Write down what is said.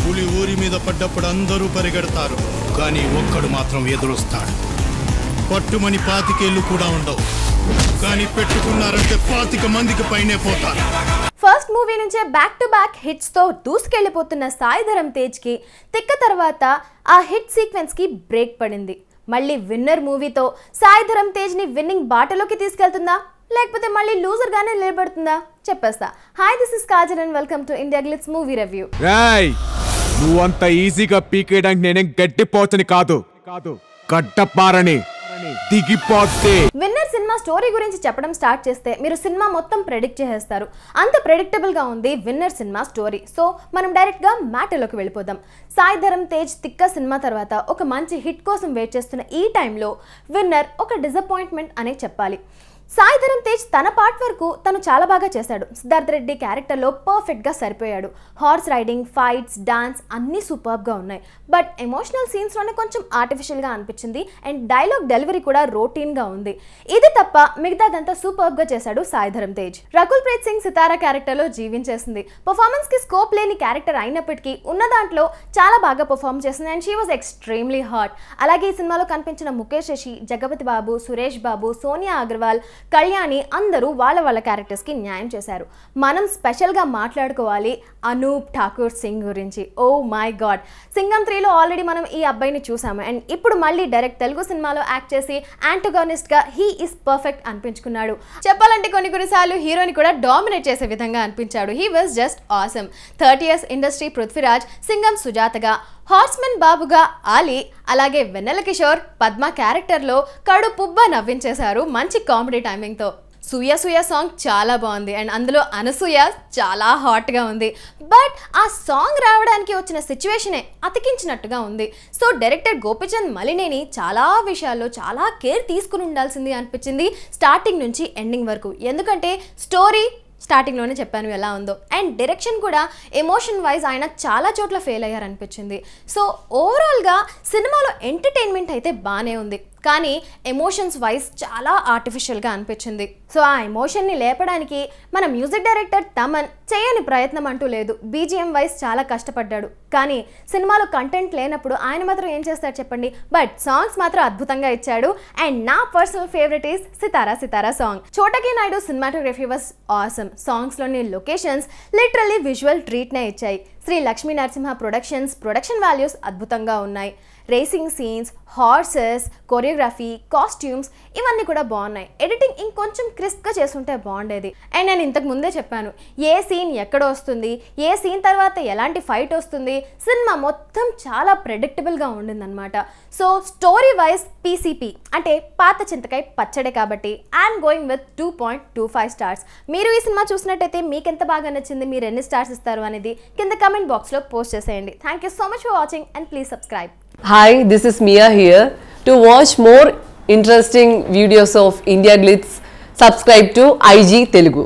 పులి ఊరి మీద పడ్డప్పుడు అందరూ పరిగెడతారు, కానీ ఒక్కడు మాత్రం ఎదురొస్తాడు. పట్టుమని 25 ఏళ్ళు కూడా ఉండవు, కానీ పెట్టుకున్నారంటే 25 మందికి పైనే పోతారు. ఫస్ట్ మూవీ నుంచే బ్యాక్ టు బ్యాక్ హిట్స్ తో దూసుకెళ్లిపోతున్న సాయి ధరమ్ తేజ్ కి తిక్క తర్వాత ఆ హిట్ సీక్వెన్స్ కి బ్రేక్ పడింది. మళ్ళీ విన్నర్ మూవీతో సాయి ధరమ్ తేజ్ ని విన్నింగ్ బాటలోకి తీసుకెళ్తుందా, లేకపోతే మళ్ళీ లూజర్ గానే నిలబడుతుందా చెప్పేస్తా. Hi, this is Kajal and welcome to India glitz movie review. నువ్వు అంత ఈజీగా పీకేయడానికి నేనేం గట్టిపోవచ్చని కాదు, కట్టపారని దిగిపోతే. విన్నర్ సినిమా స్టోరీ గురించి చెప్పడం స్టార్ట్ చేస్తే మీరు సినిమా మొత్తం ప్రెడిక్ట్ చేసేస్తారు. అంత ప్రెడిక్టబుల్ గా ఉంది విన్నర్ సినిమా స్టోరీ. సో మనం డైరెక్ట్ గా మ్యాటర్లోకి వెళ్ళిపోదాం. సాయి ధరమ్ తేజ్ తిక్క సినిమా తర్వాత ఒక మంచి హిట్ కోసం వెయిట్ చేస్తున్న ఈ టైంలో విన్నర్ ఒక డిసప్పాయింట్మెంట్ అనే చెప్పాలి. సాయి ధరమ్ తేజ్ తన పార్ట్ వరకు తను చాలా బాగా చేశాడు. సిద్ధార్థ్ రెడ్డి క్యారెక్టర్లో పర్ఫెక్ట్గా సరిపోయాడు. హార్స్ రైడింగ్, ఫైట్స్, డాన్స్ అన్నీ సూపర్గా ఉన్నాయి. బట్ ఎమోషనల్ సీన్స్లోనే కొంచెం ఆర్టిఫిషియల్గా అనిపించింది అండ్ డైలాగ్ డెలివరీ కూడా రొటీన్గా ఉంది. ఇది తప్ప మిగతాదంతా సూపర్గా చేశాడు సాయి ధరమ్ తేజ్. రకుల్ ప్రీత్ సింగ్ సితారా క్యారెక్టర్లో జీవించేసింది. పర్ఫార్మెన్స్కి స్కోప్ లేని క్యారెక్టర్ అయినప్పటికీ ఉన్న దాంట్లో చాలా బాగా పర్ఫార్మ్ చేసింది and she was extremely hot. అలాగే ఈ సినిమాలో కనిపించిన ముఖేష్ శశి, జగపతి బాబు, సురేష్ బాబు, సోనియా అగర్వాల్, కళ్యాణి అందరూ వాళ్ళ క్యారెక్టర్స్కి న్యాయం చేశారు. మనం స్పెషల్గా మాట్లాడుకోవాలి అనూప్ ఠాకూర్ సింగ్ గురించి. ఓ మై గాడ్, సింగం 3లో ఆల్రెడీ మనం ఈ అబ్బాయిని చూసాము అండ్ ఇప్పుడు మళ్ళీ డైరెక్ట్ తెలుగు సినిమాలో యాక్ట్ చేసి యాంటగోనిస్ట్గా హీ ఇస్ పర్ఫెక్ట్ అనిపించుకున్నాడు. చెప్పాలంటే కొన్నిసార్లు హీరోని కూడా డామినేట్ చేసే విధంగా అనిపించాడు. He was just awesome. 30 years industry Prithviraj, Singham సుజాతగా, హార్స్మెన్ బాబుగా ఆలీ, అలాగే వెన్నెల కిషోర్ పద్మ క్యారెక్టర్లో కడు పుబ్బ నవ్వించేశారు మంచి కామెడీ టైమింగ్తో. సూయ సాంగ్ చాలా బాగుంది అండ్ అందులో అనసూయ చాలా హాట్గా ఉంది. బట్ ఆ సాంగ్ రావడానికి వచ్చిన సిచ్యువేషనే అతికించినట్టుగా ఉంది. సో డైరెక్టర్ గోపిచంద్ మలినేని చాలా విషయాల్లో చాలా కేర్ తీసుకుని ఉండాల్సింది అనిపించింది స్టార్టింగ్ నుంచి ఎండింగ్ వరకు. ఎందుకంటే స్టోరీ స్టార్టింగ్లోనే చెప్పాను ఎలా ఉందో అండ్ డైరెక్షన్ కూడా ఎమోషన్ వైజ్ ఆయన చాలా చోట్ల ఫెయిల్ అయ్యారనిపించింది. సో ఓవరాల్గా సినిమాలో ఎంటర్టైన్మెంట్ అయితే బాగానే ఉంది, కానీ ఎమోషన్స్ వైజ్ చాలా ఆర్టిఫిషియల్గా అనిపించింది. సో ఆ ఎమోషన్ని లేపడానికి మన మ్యూజిక్ డైరెక్టర్ తమన్ చేయని ప్రయత్నం అంటూ లేదు. బీజిఎం వైజ్ చాలా కష్టపడ్డాడు, కానీ సినిమాలో కంటెంట్ లేనప్పుడు ఆయన మాత్రం ఏం చేస్తాడు చెప్పండి. బట్ సాంగ్స్ మాత్రం అద్భుతంగా ఇచ్చాడు అండ్ నా personal favourite is Sitara song. Chota K Naidu cinematography was awesome. సాంగ్స్లోని లొకేషన్స్ లిటరల్లీ విజువల్ ట్రీట్నే ఇచ్చాయి. శ్రీ లక్ష్మీ నరసింహ ప్రొడక్షన్ వాల్యూస్ అద్భుతంగా ఉన్నాయి. Racing scenes, horses, choreography, costumes ఇవన్నీ కూడా బాగున్నాయి. ఎడిటింగ్ ఇంకొంచెం క్రిస్ప్గా చేస్తుంటే బాగుండేది. అండ్ నేను ఇంతకు ముందే చెప్పాను, ఏ సీన్ ఎక్కడ వస్తుంది, ఏ సీన్ తర్వాత ఎలాంటి ఫైట్ వస్తుంది, సినిమా మొత్తం చాలా ప్రెడిక్టబుల్గా ఉండిందనమాట. సో స్టోరీ వైజ్ పీసీపీ అంటే పాత చింతకాయ పచ్చడే కాబట్టి ఐఎమ్ గోయింగ్ విత్ 2.25 stars. మీరు ఈ సినిమా చూసినట్టయితే మీకు ఎంత బాగా నచ్చింది, మీరు ఎన్ని స్టార్స్ ఇస్తారు అనేది కింద కమెంట్ బాక్స్లో పోస్ట్ చేసేయండి. Thank you so much for watching and please subscribe. Hi, this is Mia here. To watch more interesting videos of India Glitz, subscribe to IG Telugu.